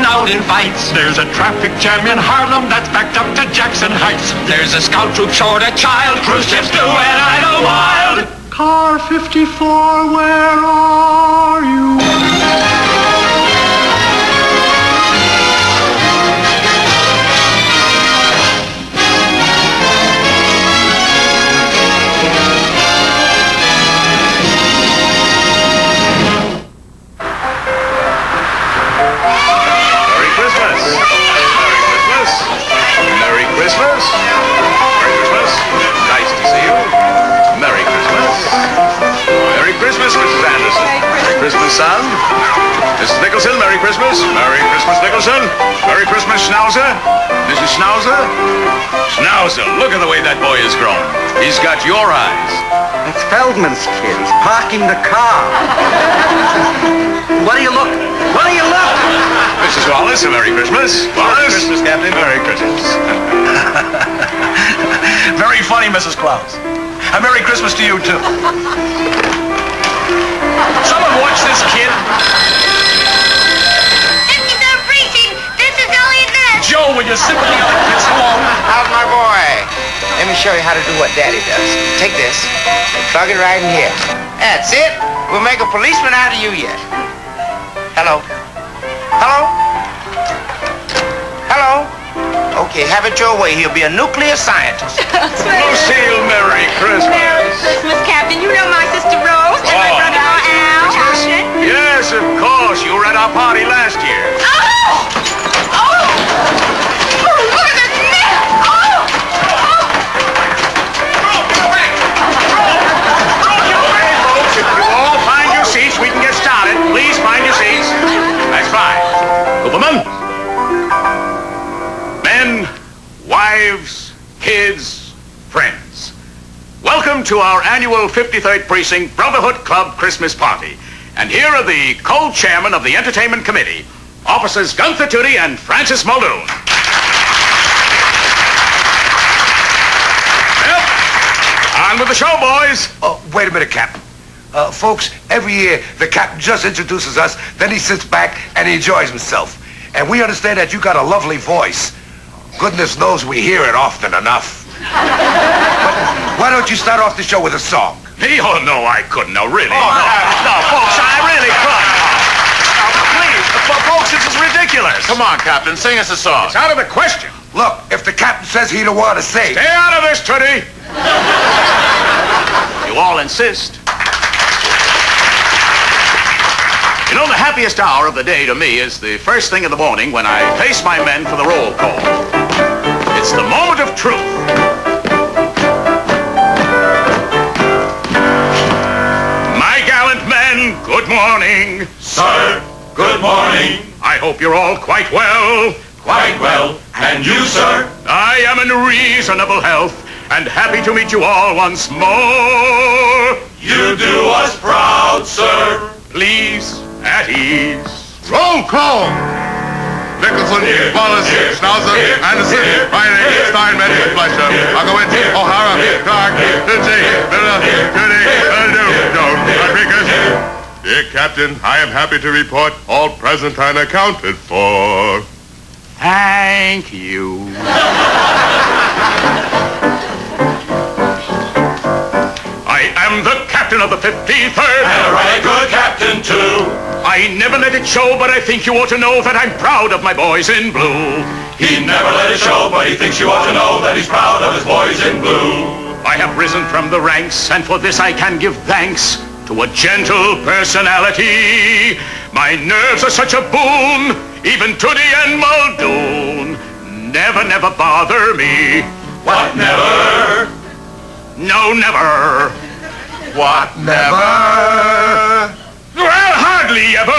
out in fights. There's a traffic jam in Harlem that's backed up to Jackson Heights. There's a scout troop short a child, cruise ships do and idle wild. Car 54, where are you? Son. Mrs. Nicholson, Merry Christmas. Merry Christmas, Nicholson. Merry Christmas, Schnauzer. Mrs. Schnauzer. Schnauzer, look at the way that boy has grown. He's got your eyes. That's Feldman's kid. He's parking the car. What do you look? What do you look? Mrs. Wallace, a Merry Christmas. Wallace. Merry Christmas, Captain. Merry Christmas. Very funny, Mrs. Claus. A Merry Christmas to you, too. Someone watch this kid. 53rd Precinct, this is Elliot Ness. Joe, will you sit with the other kids alone? How's my boy? Let me show you how to do what Daddy does. Take this, plug it right in here. That's it. We'll make a policeman out of you yet. Hello? Hello? Hello? Okay, have it your way. He'll be a nuclear scientist. Lucille, Merry Christmas. Merry Christmas, Captain. You know my sister Rose and my brother-in-law Al. Christmas? Yes, of course. You were at our party last year. Oh! Oh! Oh, look at this mess! Oh! Okay, folks, if you all find your seats, we can get started. Please find your seats. That's fine. Cooperman. Men, wives, kids, friends. Welcome to our annual 53rd Precinct Brotherhood Club Christmas party. And here are the co-chairmen of the Entertainment Committee, Officers Gunther Tootie and Francis Muldoon. Well, on with the show, boys. Oh, wait a minute, Captain. Folks, every year the captain just introduces us, then he sits back and he enjoys himself. And we understand that you got a lovely voice. Goodness knows we hear it often enough. But why don't you start off the show with a song? Me? Oh, no, I couldn't. No, really. Oh, no, folks, I really couldn't. No, please, folks, this is ridiculous. Come on, Captain, sing us a song. It's out of the question. Look, if the captain says he don't want to sing... Stay out of this, Tootie. You all insist. You know, the happiest hour of the day to me is the first thing in the morning when I face my men for the roll call. It's the moment of truth. My gallant men, good morning. Sir, good morning. I hope you're all quite well. Quite well. And you, sir? I am in reasonable health and happy to meet you all once more. You do us proud, sir. Please, at ease. Roll call! Nicholson, Wallace, Schnauzer, Anderson, Riley, Steinmetz, Fletcher, Ogowitz, O'Hara, Clark, Lindsay, Miller, Tootie, Jones, Rodriguez. Dear Captain, I am happy to report all present and accounted for. Thank you. I am the captain of the 53rd. And a right good captain, too. I never let it show, but I think you ought to know that I'm proud of my boys in blue. He never let it show, but he thinks you ought to know that he's proud of his boys in blue. I have risen from the ranks, and for this I can give thanks to a gentle personality. My nerves are such a boon, even Tootie and Muldoon never bother me. What, never? No, never. What, never? Well, hardly ever.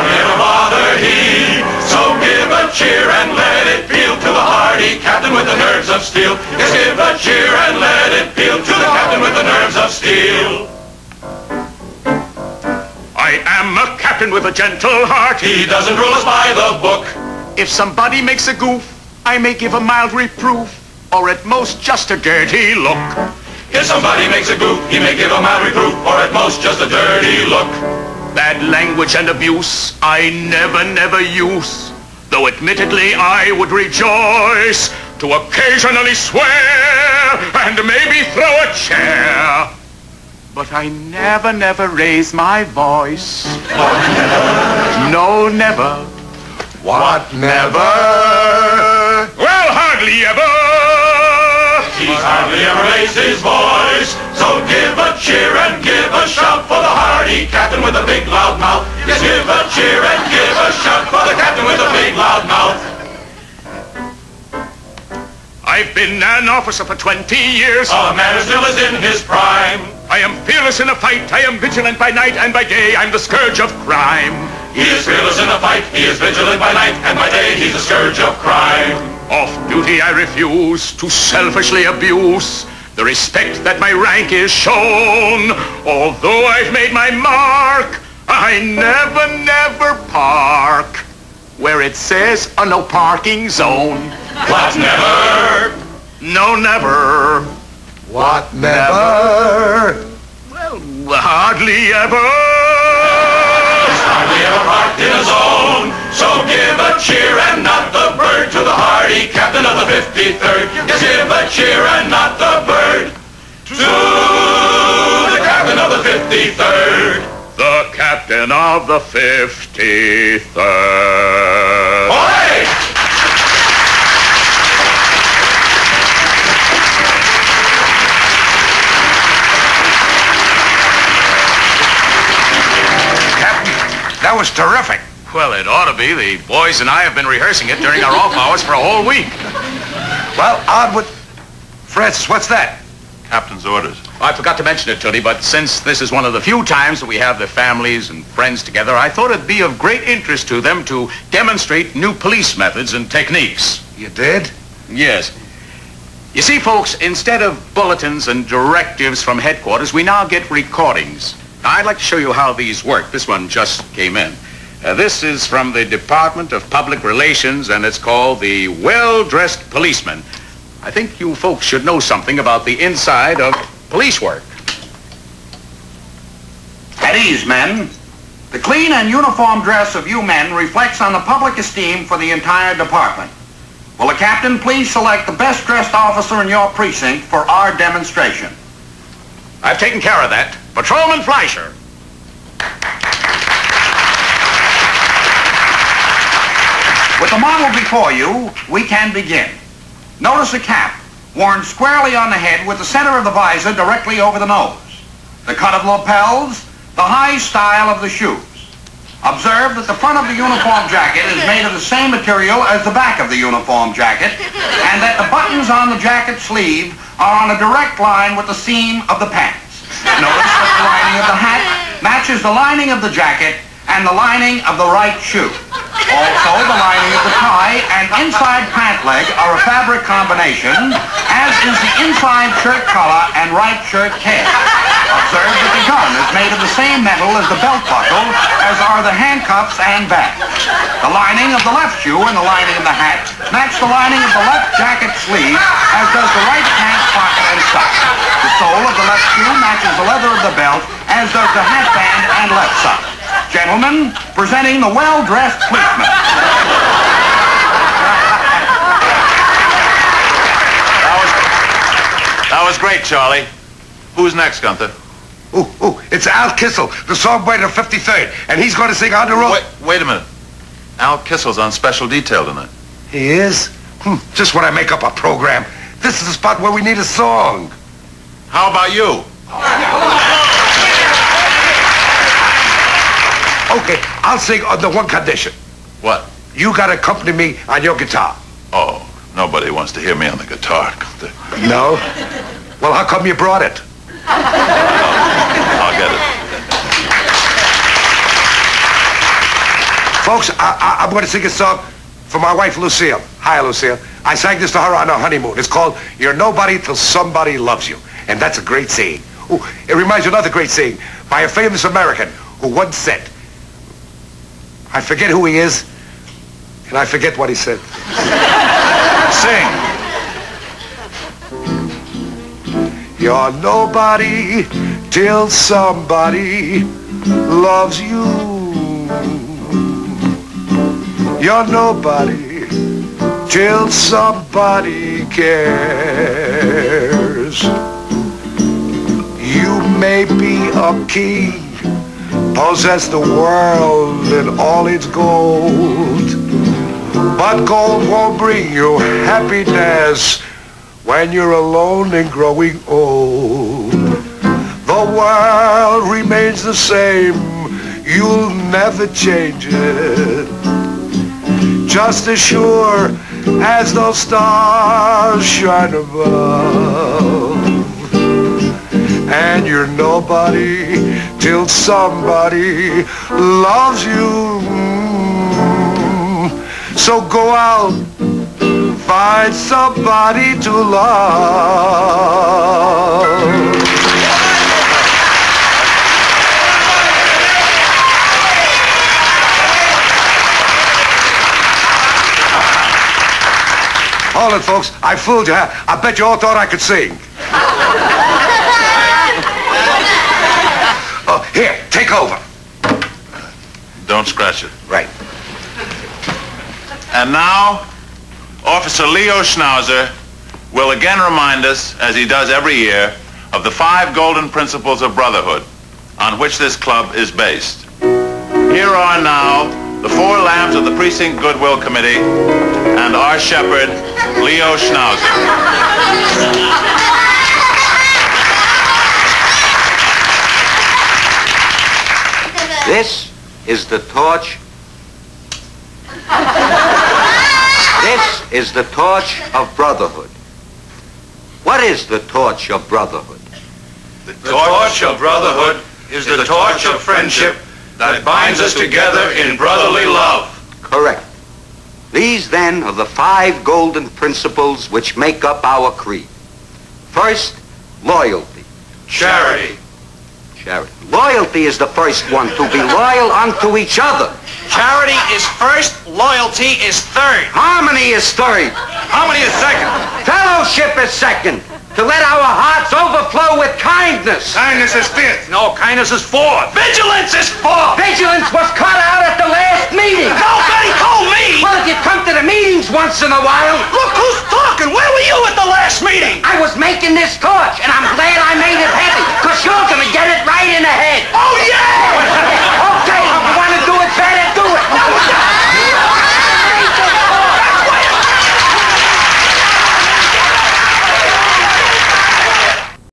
Never bother he. So give a cheer and let it peal to the hardy captain with the nerves of steel. Yes, give a cheer and let it peal to the captain with the nerves of steel. I am a captain with a gentle heart. He doesn't rule us by the book. If somebody makes a goof, I may give a mild reproof, or at most just a dirty look. If somebody makes a goof, he may give a mild reproof, or at most just a dirty look. Bad language and abuse I never use, though admittedly I would rejoice to occasionally swear and maybe throw a chair. But I never raise my voice. No, never. What, never? Well, hardly ever. He's hardly ever raised his voice, so give a cheer and give a shout for the hardy captain with a big loud mouth. Yes, give a cheer and give a shout for the captain with a big loud mouth. I've been an officer for 20 years. A man who still is in his prime. I am fearless in a fight. I am vigilant by night, and by day I'm the scourge of crime. He is fearless in a fight. He is vigilant by night, and by day he's the scourge of crime. Off duty I refuse to selfishly abuse the respect that my rank is shown. Although I've made my mark, I never park where it says a no parking zone. What, never? No, never. What, never? Well, hardly ever. Hardly ever parked in a zone, so give a cheer and not the bird to the hardy captain of the 53rd. Yes, give a cheer and not the bird to the captain of the 53rd. The captain of the 53rd. Hooray! That was terrific. Well, it ought to be. The boys and I have been rehearsing it during our off hours for a whole week. Well, on with... Francis, what's that? Captain's orders. I forgot to mention it, Tootie, but since this is one of the few times that we have the families and friends together, I thought it'd be of great interest to them to demonstrate new police methods and techniques. You did? Yes. You see, folks, instead of bulletins and directives from headquarters, we now get recordings. Now, I'd like to show you how these work. This one just came in. This is from the Department of Public Relations, and it's called the Well-Dressed Policeman. I think you folks should know something about the inside of police work. At ease, men. The clean and uniform dress of you men reflects on the public esteem for the entire department. Will the captain please select the best dressed officer in your precinct for our demonstration? I've taken care of that. Patrolman Fleischer. With the model before you, we can begin. Notice a cap, worn squarely on the head with the center of the visor directly over the nose. The cut of lapels, the high style of the shoes. Observe that the front of the uniform jacket is made of the same material as the back of the uniform jacket, and that the buttons on the jacket sleeve are on a direct line with the seam of the pants. Notice that the lining of the hat matches the lining of the jacket and the lining of the right shoe. Also, the lining of the tie and inside pant leg are a fabric combination, as is the inside shirt collar and right shirt tail. Observe that the gun is made of the same metal as the belt buckle, as are the handcuffs and bag. The lining of the left shoe and the lining of the hat match the lining of the left jacket sleeve, as does the right pant pocket and sock. The sole of the left shoe matches the leather of the belt, as does the hat band and left sock. Gentlemen, presenting the well-dressed policeman. That was great, Charlie. Who's next, Gunther? It's Al Kissel, the songwriter of 53rd, and he's going to sing On the Road. Wait a minute. Al Kissel's on special detail tonight. He is? Just when I make up a program. This is the spot where we need a song. How about you? Okay, I'll sing under one condition. What? You gotta accompany me on your guitar. Oh, nobody wants to hear me on the guitar, Gunther. No? Well, how come you brought it? I'll get it. Folks, I'm going to sing a song for my wife, Lucille. Hi, Lucille. I sang this to her on our honeymoon. It's called You're Nobody Till Somebody Loves You. And that's a great saying. It reminds you of another great saying by a famous American who once said, I forget who he is, and I forget what he said. Sing. You're nobody till somebody loves you. You're nobody till somebody cares. You may be a king, possess the world and all its gold, but gold won't bring you happiness when you're alone and growing old. The world remains the same, you'll never change it, just as sure as those stars shine above. And you're nobody till somebody loves you. So go out, find somebody to love. Hold it, folks. I fooled you. I bet you all thought I could sing. Oh, here, take over. Don't scratch it. Right. And now, Officer Leo Schnauzer will again remind us, as he does every year, of the 5 golden principles of brotherhood on which this club is based. Here are now the 4 lambs of the Precinct Goodwill Committee and our shepherd, Leo Schnauzer. This is the torch. This is the torch of brotherhood. What is the torch of brotherhood? The torch of brotherhood is the torch of friendship that binds us together in brotherly love. Correct. These, then, are the 5 golden principles which make up our creed. First, loyalty. Charity. Charity. Loyalty is the first one, to be loyal unto each other. Charity is first, loyalty is third. Harmony is third. Harmony is second. Fellowship is second. To let our hearts overflow with kindness. Kindness is fifth. No, kindness is fourth. Vigilance is fourth. Vigilance was cut out at the last meeting. Nobody told me. Well, if you come to the meetings once in a while. Look who's talking. Where were you at the last meeting? I was making this torch, and I'm glad I made it heavy, because you're